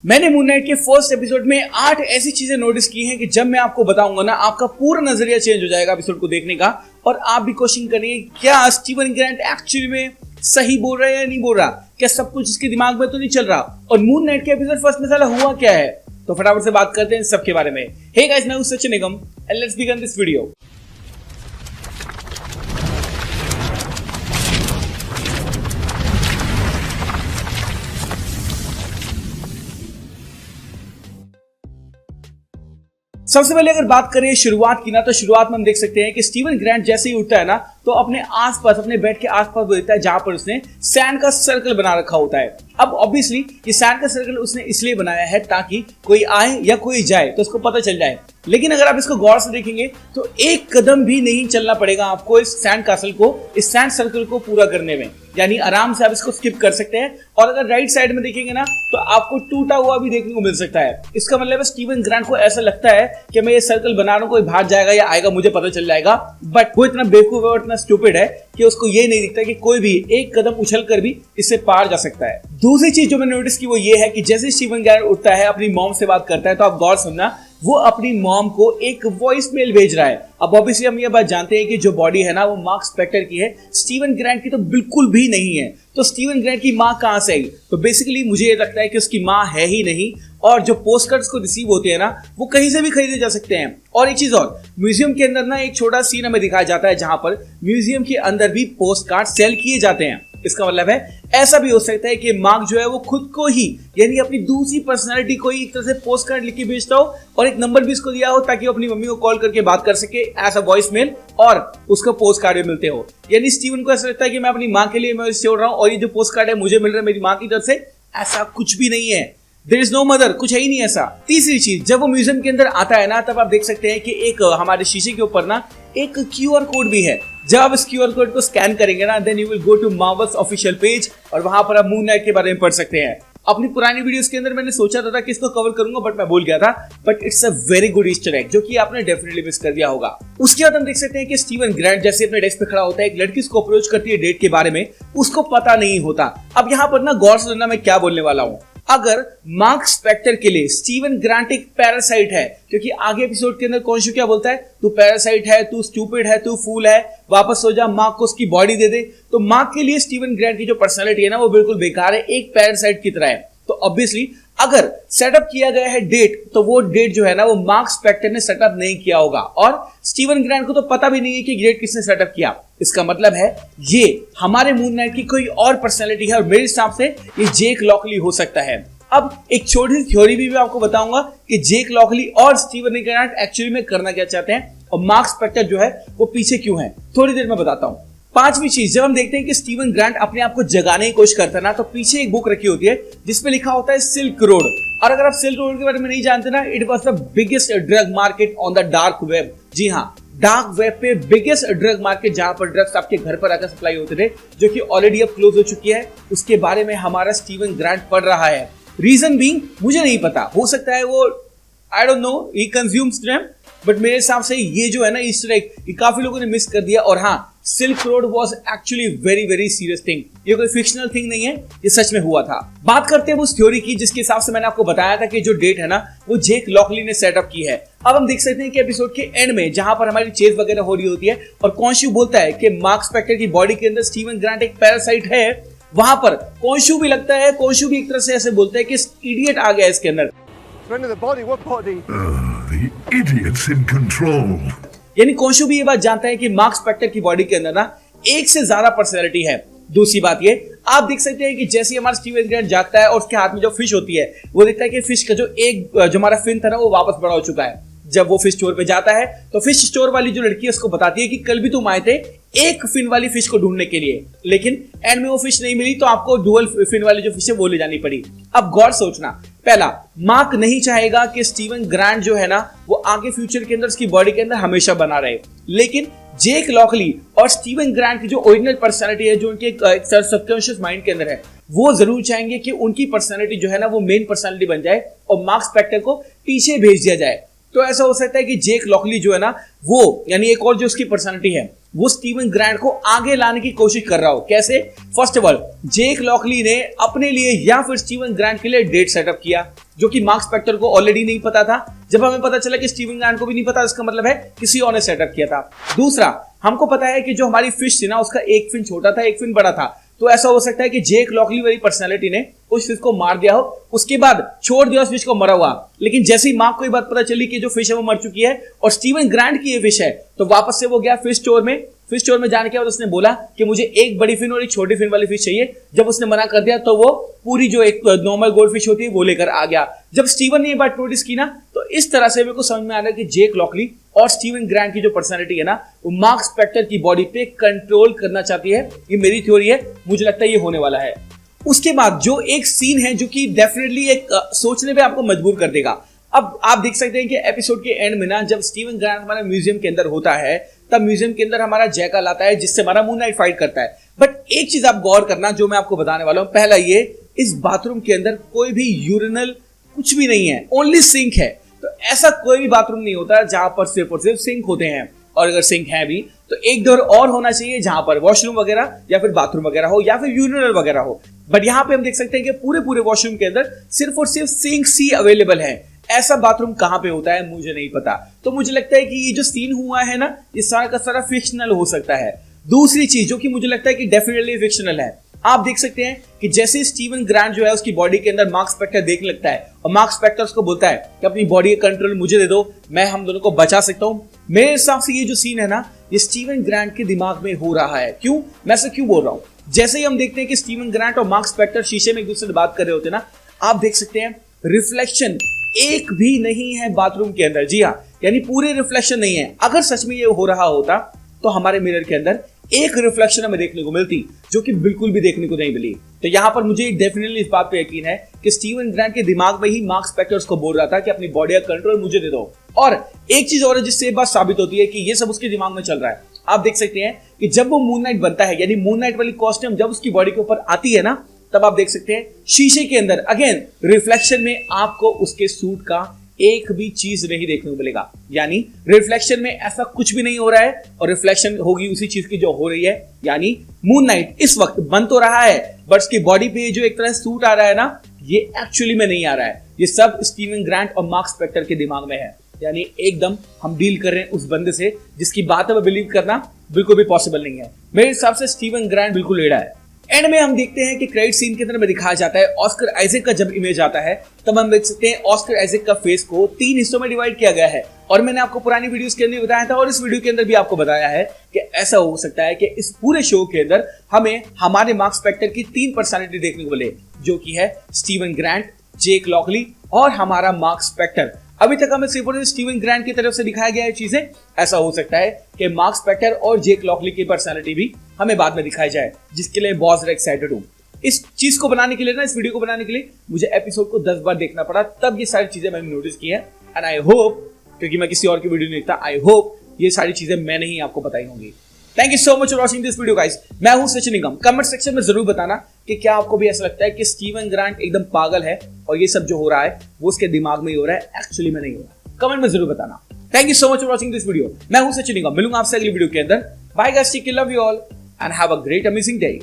मैंने moon night के first episode में 8 ऐसी चीजें नोटिस की हैं कि जब मैं आपको बताऊंगा ना, आपका पूरा नजरिया चेंज हो जाएगा एपिसोड को देखने का। और आप भी क्वेश्चन करेंगे क्या स्टीवन ग्रांट एक्चुअली में सही बोल रहा है या नहीं बोल रहा, क्या सब कुछ इसके दिमाग में तो नहीं चल रहा, और मून नाइट के एपिसोड फर्स्ट में साला हुआ क्या है। तो फटाफट से बात करते हैं सबके बारे में। हे गाइस, मैं हूं Sachin Nigam and let's begin this video. सबसे पहले अगर बात करें शुरुआत की ना, तो शुरुआत में हम देख सकते हैं कि स्टीवन ग्रांट जैसे ही उठता है ना, तो अपने आसपास, अपने बेड के आसपास वो देखता है जहां पर उसने सैंड का सर्कल बना रखा होता है। अब ऑब्वियसली ये सैंड का सर्कल उसने इसलिए बनाया है ताकि कोई आए या कोई जाए तो उसको पता चल जाए। लेकिन अगर आप इसको गौर से देखेंगे तो एक कदम भी नहीं चलना पड़ेगा आपको इस सैंड कासल को, इस सैंड सर्कल को पूरा करने में, यानी आराम से आप इसको स्किप कर सकते हैं। और अगर राइट साइड में देखेंगे ना, तो आपको टूटा हुआ भी देखने को मिल सकता है। इसका मतलब है स्टीवन ग्रांट को ऐसा लगता है कि मैं ये सर्कल बना रहा हूं, कोई भाग जाएगा या आएगा मुझे पता चल जाएगा, बट वो इतना बेवकूफ है और इतना स्टूपिड है कि उसको ये नहीं दिखता कि कोई भी एक कदम उछल कर भी इससे पार जा सकता है। दूसरी चीज जो मैंने नोटिस की वो ये है कि जैसे स्टीवन ग्रांट उठता है, अपनी मॉम से बात करता है, तो आप गौर सुनना, वो अपनी मॉम को एक वॉइस मेल भेज रहा है। अब ऑब्वियसली हम ये बात जानते हैं कि जो बॉडी है ना वो मार्क स्पेक्टर की है, स्टीवन ग्रांट की तो बिल्कुल भी नहीं है। तो स्टीवन ग्रांट की माँ कहां से आई? तो बेसिकली मुझे ये लगता है कि उसकी माँ है ही नहीं, और जो पोस्ट कार्ड्स को रिसीव होते हैं ना, वो कहीं से भी खरीदे जा सकते हैं। और एक चीज और, म्यूजियम के अंदर ना एक छोटा सीन हमें दिखाया जाता है जहां पर म्यूजियम के अंदर भी पोस्ट कार्ड सेल किए जाते हैं। इसका मतलब है ऐसा भी हो सकता है कि मार्क जो है वो खुद को ही, यानी अपनी दूसरी पर्सनालिटी को ही एक तरह से पोस्ट कार्ड लिख के भेजता हो, और एक नंबर भी इसको दिया हो ताकि वो अपनी मम्मी को कॉल करके बात कर सके एज अ वॉइस मेल, और उसको पोस्ट कार्ड भी मिलते हो। यानी स्टीवन को ऐसा लगता है कि मैं अपनी माँ के लिए मैं छोड़ रहा हूँ, और ये जो पोस्ट कार्ड है मुझे मिल रहा है मेरी माँ की तरफ से। ऐसा कुछ भी नहीं है, देयर इज नो मदर, कुछ है ही नहीं ऐसा। तीसरी चीज, जब वो म्यूजियम के अंदर आता है ना, तब आप देख सकते हैं कि एक हमारे शीशे के ऊपर ना एक क्यूआर कोड भी है। जब आप इस क्यूआर कोड को स्कैन करेंगे ना, then you will go to Marvel's official page, और वहां पर आप मून नाइट के बारे में पढ़ सकते हैं। अपनी पुरानी वीडियोस के अंदर मैंने सोचा था कि इसको कवर करूंगा, बट मैं भूल गया था। But it's a very good Easter egg, जो कि आपने डेफिनेटली मिस कर दिया होगा। उसके बाद हम देख सकते हैं कि स्टीवन ग्रांट जैसे अपने डेस्क पे खड़ा होता है, एक लड़की उसको अप्रोच करती है डेट के बारे में, उसको पता नहीं होता। अब यहाँ पर ना गौर से सुनना मैं क्या बोलने वाला हूँ। अगर मार्क स्पेक्टर के लिए स्टीवन ग्रांट एक पैरासाइट है, क्योंकि आगे एपिसोड के अंदर कौनशु क्या बोलता है, तू पैरासाइट है, तू स्टूपिड है, तू फूल है, वापस सो जा, मार्क को उसकी बॉडी दे दे। तो मार्क के लिए स्टीवन ग्रांट की जो पर्सनालिटी है ना, वो बिल्कुल बेकार है, एक पैरासाइट की तरह है। तो ऑब्वियसली अगर सेटअप किया गया है डेट, तो वो डेट जो है ना वो मार्क स्पेक्टर ने सेटअप नहीं किया होगा, और स्टीवन ग्रांट को तो पता भी नहीं है कि डेट किसने सेटअप किया। इसका मतलब है ये हमारे मून नाइट की कोई और पर्सनालिटी है, और मेरे हिसाब से ये जेक लॉकली हो सकता है। अब एक छोटी सी थ्योरी भी मैं आपको बताऊंगा कि जेक लॉकली और स्टीवन ग्रांट एक्चुअली में करना क्या चाहते हैं, और मार्क स्पेक्टर जो है वो पीछे क्यों है, थोड़ी देर में बताता हूं। पांचवी चीज, जब हम देखते हैं कि स्टीवन ग्रांट अपने आप को जगाने की कोशिश करता है ना, तो पीछे एक बुक रखी होती है जिसपे लिखा होता है सिल्क रोड। और अगर आप सिल्क रोड के बारे में नहीं जानते ना, it was the biggest drug market on the dark web. जी हाँ, डार्क वेब पे बिगेस्ट ड्रग मार्केट, जहां पर ड्रग्स आपके घर पर आकर सप्लाई होते थे, जो कि ऑलरेडी अब क्लोज हो चुकी है। उसके बारे में हमारा स्टीवन ग्रांट पढ़ रहा है। रीजन बीइंग मुझे नहीं पता, हो सकता है वो, I don't know, he consumes them, but मेरे हिसाब से ये जो है ना ईस्टर एग, ये काफी लोगों ने मिस कर दिया। और हाँ, silk road was actually very very serious thing, ये कोई फिक्शनल थिंग नहीं है, ये सच में हुआ था। बात करते हैं उस थ्योरी की जिसके हिसाब से मैंने आपको बताया था कि जो डेट है ना वो जेक लॉकली ने सेटअप की है। अब हम देख सकते हैं कि एपिसोड के एंड में जहां पर हमारी चेज वगैरह हो रही होती है, और कौनशु बोलता है कि मार्क स्पेक्टर की बॉडी के अंदर स्टीवन ग्रांट एक पैरासाइट है, वहां पर कौनशु भी लगता है, कौनशु भी एक तरह से ऐसे बोलता है कि इडियट आ गया इसके अंदर। यानी कौनशु भी ये बात जानता है कि मार्क स्पेक्टर की बॉडी के अंदर ना एक से ज्यादा पर्सनैलिटी है। दूसरी बात ये, आप देख सकते हैं कि जैसे हमारा स्टीवन ग्रांट जागता है और उसके हाथ में जो फिश होती है, वो देखता है कि फिश का जो हमारा फिन था ना वो वापस बड़ा हो चुका है। जब वो फिश स्टोर पे जाता है, तो फिश स्टोर वाली जो लड़की है उसको बताती है कि कल भी तुम आए थे एक फिन वाली फिश को ढूंढने के लिए, लेकिन एंड में वो फिश नहीं मिली, तो आपको डुअल फिन वाली जो फिश है वो ले जानी पड़ी। अब गौर सोचना, पहला, मार्क नहीं चाहेगा कि स्टीवन ग्रांट जो है ना वो आगे फ्यूचर के अंदर उसकी बॉडी के अंदर हमेशा बना रहे, लेकिन जेक लॉकली और स्टीवन ग्रांट की जो ओरिजिनल पर्सनालिटी है, जो उनके सबकॉन्शियस माइंड के अंदर है, वो जरूर चाहेंगे कि उनकी पर्सनालिटी जो है ना वो मेन पर्सनालिटी बन जाए और मार्क स्पेक्टर को पीछे भेज दिया जाए। तो ऐसा हो सकता है कि जेक लॉकली जो है ना वो, यानी एक और जो उसकी पर्सनालिटी है, वो स्टीवन ग्रांट को आगे लाने की कोशिश कर रहा हो। कैसे? First of all, Jake Lockley ने अपने लिए या फिर स्टीवन ग्रांट के लिए डेट सेटअप किया, जो कि मार्क स्पेक्टर को ऑलरेडी नहीं पता था। जब हमें पता चला कि स्टीवन ग्रांट को भी नहीं पता, इसका मतलब है किसी और ने सेटअप किया था। दूसरा, हमको पता है कि जो हमारी फिश थी ना, उसका एक फिन छोटा था, एक फिन बड़ा था। तो ऐसा हो सकता है कि जेक लॉकली वाली पर्सनालिटी ने उस फिश को मार दिया हो, उसके बाद छोड़ दिया उस फिश को मरा हुआ। लेकिन जैसे ही मार्क को ये बात पता चली कि जो फिश है वो मर चुकी है और स्टीवन ग्रांट की ये फिश है, तो वापस से वो गया फिश स्टोर में। फिश स्टोर में जाने के बाद उसने बोला कि मुझे एक बड़ी फिन और एक छोटी फिन वाली फिश चाहिए। जब उसने मना कर दिया तो वो पूरी जो एक नॉर्मल गोल्ड फिश होती है वो लेकर आ गया। जब स्टीवन ने ये बात नोटिस की ना, तो इस तरह से मेरे को समझ में आ रहा है कि जेक लॉकली और स्टीवन ग्रांट की जो पर्सनालिटी है ना, वो मार्क स्पेक्टर की बॉडी पे कंट्रोल करना चाहती है। ये मेरी थ्योरी है, मुझे लगता है ये होने वाला है। उसके बाद जो एक सीन है जो कि डेफिनेटली एक सोचने पे आपको मजबूर कर देगा। अब आप देख सकते हैं कि एपिसोड के एंड में ना, जब स्टीवन ग्रांट हमारे म्यूजियम के अंदर होता है, तब म्यूजियम के अंदर हमारा जैकल आता है जिससे हमारा मून नाइट फाइट करता है। बट एक चीज आप गौर करना, जो मैं आपको बताने वाला हूं। पहला ये, इस बाथरूम के अंदर कोई भी यूरिनल कुछ भी नहीं है, ओनली सिंक है। तो ऐसा कोई भी बाथरूम नहीं होता जहां पर सिर्फ और सिर्फ सिंक होते हैं। और अगर सिंक है भी तो एक डोर और होना चाहिए जहां पर वॉशरूम वगैरह या फिर बाथरूम वगैरह हो या फिर यूरिनल वगैरह हो। बट यहाँ पे हम देख सकते हैं कि पूरे वॉशरूम के अंदर सिर्फ और सिर्फ सिंक सी अवेलेबल है। ऐसा बाथरूम कहां पे होता है मुझे नहीं पता। तो मुझे लगता है कि ये जो सीन हुआ है ना, ये सारा का सारा फिक्शनल हो सकता है। दूसरी चीज जो कि मुझे लगता है कि डेफिनेटली फिक्शनल है, आप देख सकते हैं कि जैसे स्टीवन ग्रांट जो है उसकी बॉडी के अंदर मार्क स्पेक्टर देखने लगता है और मार्क स्पेक्टर उसको बोलता है कि अपनी बॉडी का कंट्रोल मुझे दे दो, मैं हम दोनों को बचा सकता हूं। मेरे हिसाब से ये जो सीन है ना, ये स्टीवन ग्रांट के दिमाग में हो रहा है। क्यों? मैं ऐसा क्यों बोल रहा हूं? जैसे ही हम देखते हैं कि स्टीवन ग्रांट और मार्क स्पेक्टर शीशे में एक दूसरे से बात कर रहे होते हैं ना, आप देख सकते हैं रिफ्लेक्शन एक भी नहीं है बाथरूम के अंदर। जी हाँ, यानी पूरे रिफ्लेक्शन नहीं है। अगर सच में ये हो रहा होता तो हमारे मिरर के अंदर एक रिफ्लेक्शन हमें देखने को मिलती, जो कि बिल्कुल भी देखने को नहीं मिली। तो यहां पर मुझे डेफिनेटली इस बात पे यकीन है कि स्टीवन ग्रांट के दिमाग में ही मार्क स्पेक्टर उसको बोल रहा था कि अपनी बॉडी का कंट्रोल मुझे दे दो। और एक चीज और है जिससे ये बात साबित होती है कि ये सब उसके दिमाग में चल रहा है। आप देख सकते हैं कि जब वो मून नाइट बनता है, यानी मून नाइट वाली कॉस्ट्यूम जब उसकी बॉडी के ऊपर आती है ना, तब आप देख सकते हैं शीशे के अंदर अगेन रिफ्लेक्शन में आपको उसके सूट का एक भी चीज नहीं देखने को मिलेगा। यानी रिफ्लेक्शन में ऐसा कुछ भी नहीं हो रहा है और रिफ्लेक्शन होगी उसी चीज की जो हो रही है। यानी मून नाइट इस वक्त बन तो रहा है, बट उसकी बॉडी पे जो एक तरह से सूट आ रहा है ना, ये एक्चुअली में नहीं आ रहा है। ये सब स्टीवन ग्रांट और मार्क स्पेक्टर के दिमाग में है। यानी एकदम हम डील कर रहे हैं उस बंदे से जिसकी बात हमें बिलीव करना बिल्कुल भी पॉसिबल नहीं है। मेरे हिसाब से स्टीवन ग्रांट बिल्कुल लेड़ा है। एंड में हम देखते हैं कि क्रेडिट सीन के अंदर में दिखाया जाता है ऑस्कर आइजैक का जब इमेज आता है, तब हम देख सकते हैं ऑस्कर आइजैक का फेस को 3 हिस्सों में डिवाइड किया गया है। और मैंने आपको पुरानी वीडियोस के अंदर बताया था और इस वीडियो के अंदर भी आपको बताया है कि ऐसा हो सकता है कि इस पूरे शो के अंदर हमें हमारे मार्क स्पेक्टर की 3 पर्सनालिटी देखने को मिले, जो कि है स्टीवन ग्रांट, जेक लॉकली और हमारा मार्क स्पेक्टर। अभी तक हमें सिर्फ और स्टीवन ग्रांट की तरफ से दिखाया गया है चीजें। ऐसा हो सकता है कि मार्क स्पेक्टर और जेक लॉकली की पर्सनालिटी भी हमें बाद में दिखाई जाए, जिसके लिए बहुत ज्यादा एक्साइटेड हूं। इस चीज को बनाने के लिए ना, इस वीडियो को बनाने के लिए मुझे एपिसोड को 10 बार देखना पड़ा, तब ये सारी चीजें मैंने नोटिस की है। एंड आई होप, क्योंकि मैं किसी और की वीडियो नहीं देखता, आई होप ये सारी चीजें मैंने ही आपको बताई होंगी। Thank you so much for watching this video guys. मैं हूं सचिन निगम। कमेंट सेक्शन में जरूर बताना कि क्या आपको भी ऐसा लगता है कि स्टीवन ग्रांट एकदम पागल है और ये सब जो हो रहा है वो उसके दिमाग में ही हो रहा है, एक्चुअली में नहीं हो रहा। कमेंट में जरूर बताना। Thank you so much for watching this video. मैं हूं सचिन निगम, मिलूंगा आपसे अगली वीडियो के अंदर। Bye guys, take care, love you all and have a great amazing day.